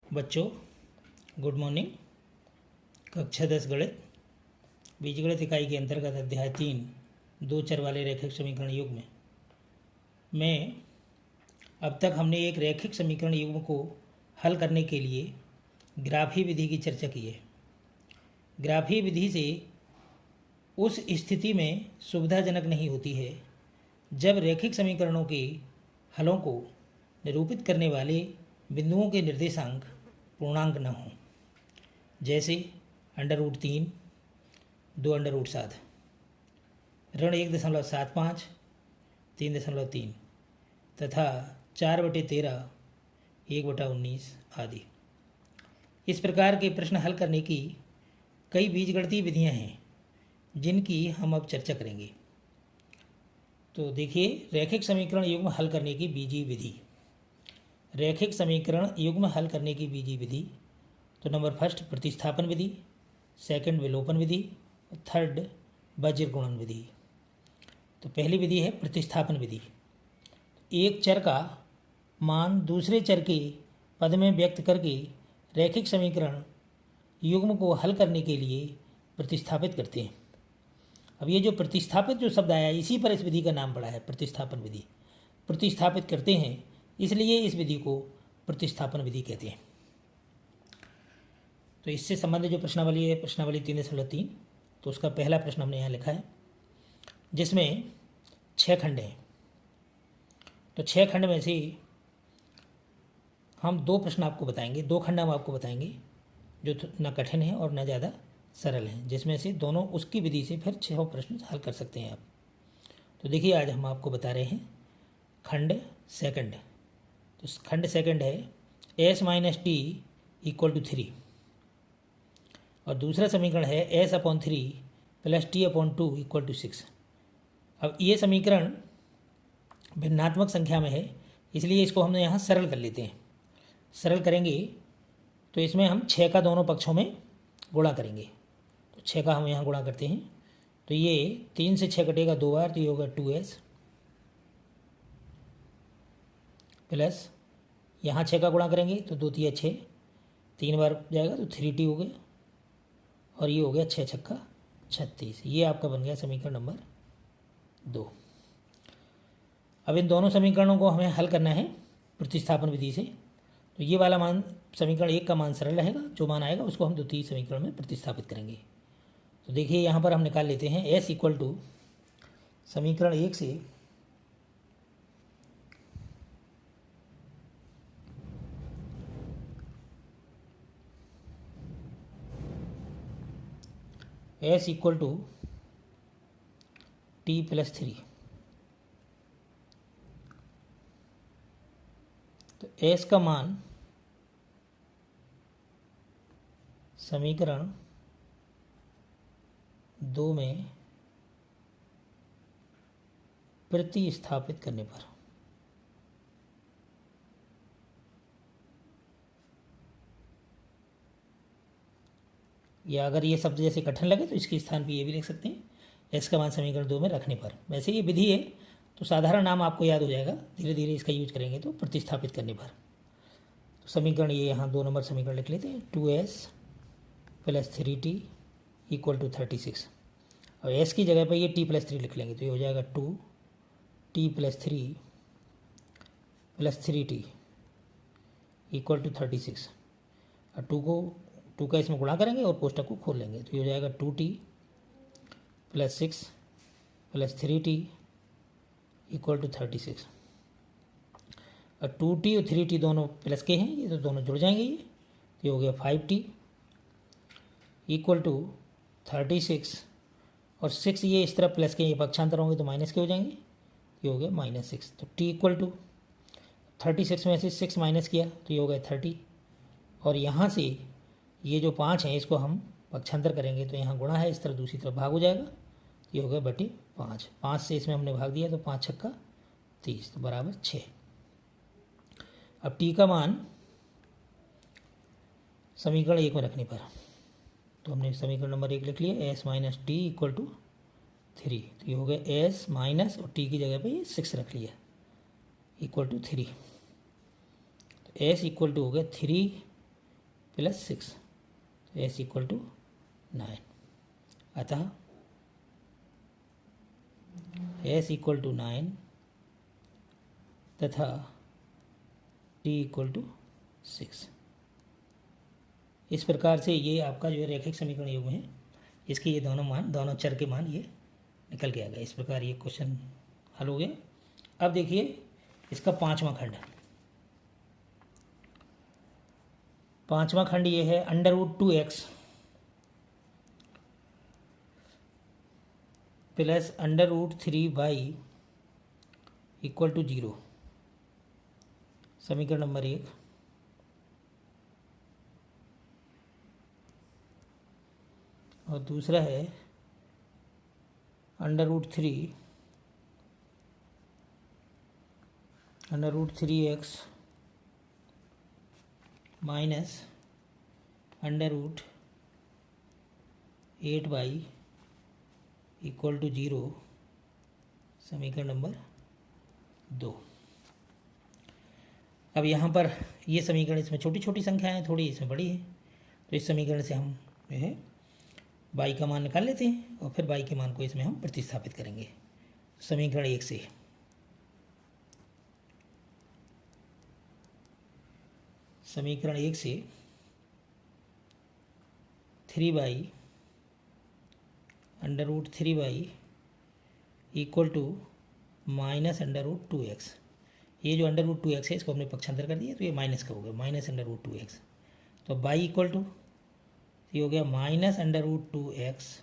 बच्चों good morning. कक्षा 10 गणित बीजगणित इकाई के अंतर्गत अध्याय 3 दो चर वाले रैखिक समीकरण युग्म में अब तक हमने एक रैखिक समीकरण युग्म को हल करने के लिए ग्राफी विधि की चर्चा की है। ग्राफी विधि से उस स्थिति में सुविधाजनक नहीं होती है जब रैखिक समीकरणों के हलों को निरूपित करने वाले बिंदुओं के निर्देशांक पूर्णांक न हों, जैसे √3, 2√7, ऋण 1.75, 3.3 तथा 4/13, 1/19 आदि। इस प्रकार के प्रश्न हल करने की कई बीजगणितीय विधियां हैं जिनकी हम अब चर्चा करेंगे। तो देखिए, रैखिक समीकरण युग्म हल करने की बीजीय विधि। रैखिक समीकरण युग्म हल करने की बीजीय विधि तो नंबर फर्स्ट प्रतिस्थापन विधि, सेकंड विलोपन विधि, थर्ड वज्र गुणन विधि। तो पहली विधि है प्रतिस्थापन विधि। एक चर का मान दूसरे चर के पद में व्यक्त करके रैखिक समीकरण युग्म को हल करने के लिए प्रतिस्थापित करते हैं। अब ये जो प्रतिस्थापित जो शब्द आया, इसी पर इस विधि का नाम पड़ा है प्रतिस्थापन विधि। प्रतिस्थापित करते हैं, इसलिए इस विधि को प्रतिस्थापन विधि कहते हैं। तो इससे संबंधित जो प्रश्नावली है, प्रश्नावली 3.3, तो उसका पहला प्रश्न हमने यहाँ लिखा है जिसमें 6 खंड हैं। तो 6 खंड में से हम 2 प्रश्न आपको बताएंगे, 2 खंड हम आपको बताएंगे जो न कठिन है और न ज़्यादा सरल हैं, जिसमें से दोनों उसकी विधि से फिर 6 प्रश्न हल कर सकते हैं आप। तो देखिए, आज हम आपको बता रहे हैं खंड सेकंड। तो खंड सेकंड है s - t = 3 और दूसरा समीकरण है s/3 + t/2 = 6। अब ये समीकरण भिन्नात्मक संख्या में है, इसलिए इसको हमने यहाँ सरल कर लेते हैं। सरल करेंगे तो इसमें हम 6 का दोनों पक्षों में गुणा करेंगे। तो 6 का हम यहाँ गुणा करते हैं, तो ये 3 से 6 कटेगा 2 बार, तो ये होगा 2s प्लस यहाँ 6 का गुणा करेंगे तो 2 3 6, 3 बार जाएगा तो 3t हो गया, और ये हो गया 6 6 36। ये आपका बन गया समीकरण नंबर 2। अब इन दोनों समीकरणों को हमें हल करना है प्रतिस्थापन विधि से। तो ये वाला मान समीकरण 1 का मान सरल रहेगा, जो मान आएगा उसको हम द्वितीय समीकरण में प्रतिस्थापित करेंगे। तो देखिए, यहाँ पर हम निकाल लेते हैं s = समीकरण 1 से s = t + 3। तो s का मान समीकरण 2 में प्रतिस्थापित करने पर या अगर ये शब्द जैसे कठिन लगे तो इसके स्थान पे ये भी लिख सकते हैं, s का मान समीकरण 2 में रखने पर। वैसे ये विधि है तो साधारण नाम आपको याद हो जाएगा, धीरे धीरे इसका यूज करेंगे तो प्रतिस्थापित करने पर। तो समीकरण ये यहाँ 2 नंबर समीकरण लिख लेते हैं, 2s + 3t = 36। और s की जगह पर ये t + 3 लिख लेंगे, तो ये हो जाएगा 2t + 3 + 3t = 36। और 2 का इसमें गुणा करेंगे और कोष्टक को खोल लेंगे, तो ये हो जाएगा 2t + 6 + 3t = 36। और 2t और 3t दोनों प्लस के हैं, ये तो दोनों जुड़ जाएंगे। ये हो गया 5t = 36, और 6 ये इस तरफ प्लस के, ये पक्षांतर होंगे तो माइनस के हो जाएंगे, ये हो गया -6। तो t = 36 में से 6 माइनस किया तो ये हो गया 30, और यहाँ से ये जो 5 हैं इसको हम पक्षांतर करेंगे तो यहाँ गुणा है, इस तरफ दूसरी तरफ भाग हो जाएगा, ये हो गया /5। 5 से इसमें हमने भाग दिया तो 5 6 30, तो बराबर 6। अब t का मान समीकरण 1 में रखने पर, तो हमने समीकरण नंबर 1 लिख लिया, s - t = 3। तो ये हो गया s माइनस, और t की जगह पे ये 6 रख लिया, = 3। s = हो गया 3 प्लस 6, तो एस इक्वल टू 9। अतः एस इक्वल टू 9 तथा टी इक्वल टू 6। इस प्रकार से ये आपका जो है रैखिक समीकरण युग्म है, इसके ये दोनों चर के मान ये निकल के आ गए। इस प्रकार ये क्वेश्चन हल हो गया। अब देखिए इसका पांचवा खंड ये है √2x plus √3y equal to 0। समीकरण नंबर 1। और दूसरा है √3x minus √8y equal to 0। समीकरण नंबर 2। अब यहाँ पर ये समीकरण, इसमें छोटी छोटी संख्याएं हैं, थोड़ी इसमें बड़ी है, तो इस समीकरण से हम जो है y का मान निकाल लेते हैं और फिर y के मान को इसमें हम प्रतिस्थापित करेंगे। समीकरण 1 से समीकरण 1 से 3y √3y equal to minus √2x। ये जो √2x है इसको हमने पक्षांतर कर दिया, तो ये माइनस का हो गया, माइनस √2x। तो y इक्वल टू ये हो गया माइनस √2x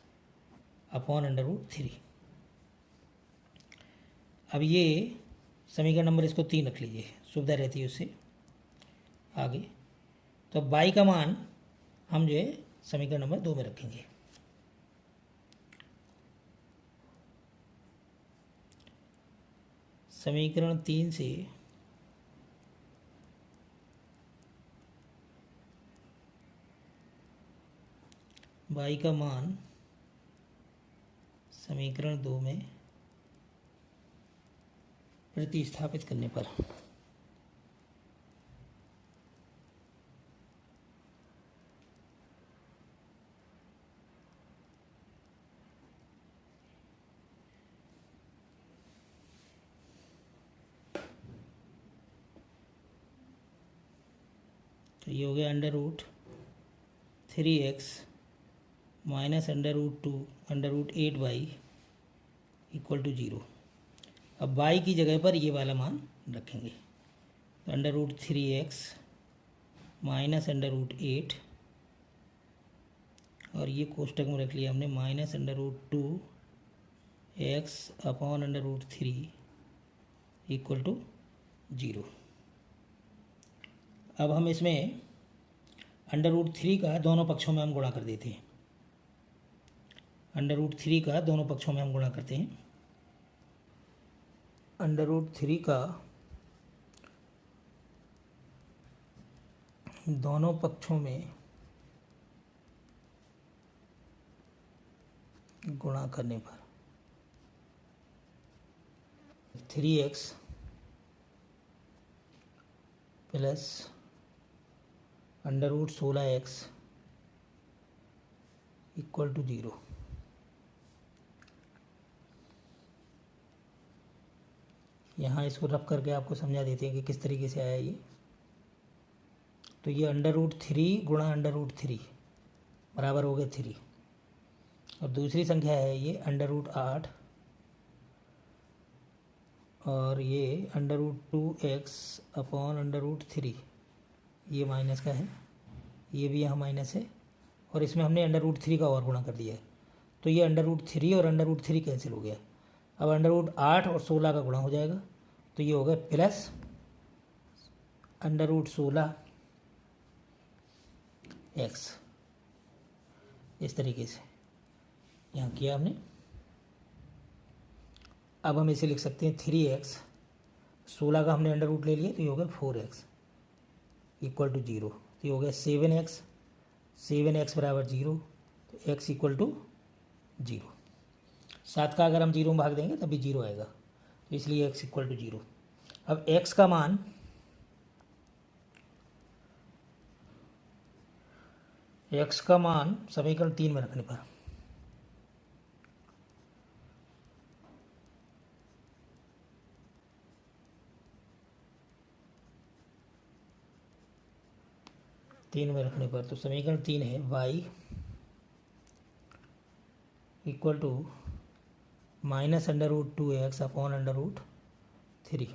अपॉन √3। अब ये समीकरण नंबर इसको 3 रख लीजिए, सुविधा रहती है उससे आगे। तो y का मान हम जो है समीकरण नंबर 2 में रखेंगे। समीकरण 3 से y का मान समीकरण 2 में प्रतिस्थापित करने पर तो ये हो गया √3x minus √8y equal to 0। अब y की जगह पर ये वाला मान रखेंगे, तो √3x माइनस √8 और ये कोष्टक में रख लिया हमने minus √2x upon √3 equal to 0। अब हम इसमें √3 का दोनों पक्षों में हम गुणा कर देते हैं। √3 का दोनों पक्षों में हम गुणा करते हैं। √3 का दोनों पक्षों में गुणा करने पर 3x plus √16x equal to 0। यहाँ इसको रफ करके आपको समझा देते हैं कि किस तरीके से आया ये। तो ये √3 गुणा √3 बराबर हो गया 3, और दूसरी संख्या है ये √8 और ये √2x अपॉन √3, ये माइनस का है, ये भी यहाँ माइनस है, और इसमें हमने √3 का और गुणा कर दिया है, तो ये √3 और √3 कैंसिल हो गया। अब √8 और 16 का गुणा हो जाएगा, तो ये हो गया प्लस √16x। इस तरीके से यहाँ किया हमने। अब हम इसे लिख सकते हैं 3x, 16 का हमने अंडर रूट ले लिया, तो ये हो गया 4x इक्वल टू 0। तो ये हो गया 7x बराबर 0, तो x इक्वल टू 0। 7 का अगर हम 0 में भाग देंगे तभी 0 आएगा, तो इसलिए x इक्वल टू 0। अब x का मान x का मान समीकरण 3 में रखने पर तो समीकरण 3 है y equal to -√2x upon √3।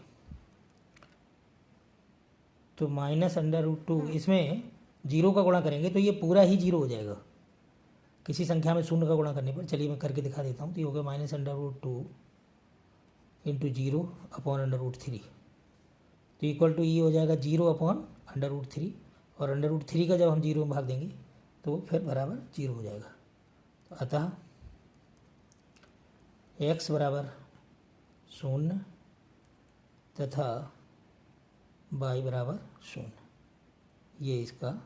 तो -√2 इसमें 0 का गुणा करेंगे तो ये पूरा ही 0 हो जाएगा। किसी संख्या में शून्य का गुणा करने पर, चलिए मैं करके दिखा देता हूँ। तो ये हो गया -√2 इंटू 0 अपॉन √3। तो इक्वल टू ये हो जाएगा 0 अपॉन √3, और √3 का जब हम 0 में भाग देंगे तो फिर बराबर 0 हो जाएगा। तो अतः x बराबर 0 तथा y बराबर 0, ये इसका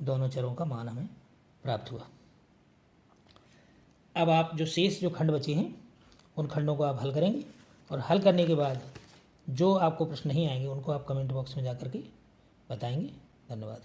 दोनों चरों का मान हमें प्राप्त हुआ। अब आप जो शेष जो खंड बचे हैं उन खंडों को आप हल करेंगे, और हल करने के बाद जो आपको प्रश्न नहीं आएंगे उनको आप कमेंट बॉक्स में जा कर के बताएंगे। धन्यवाद।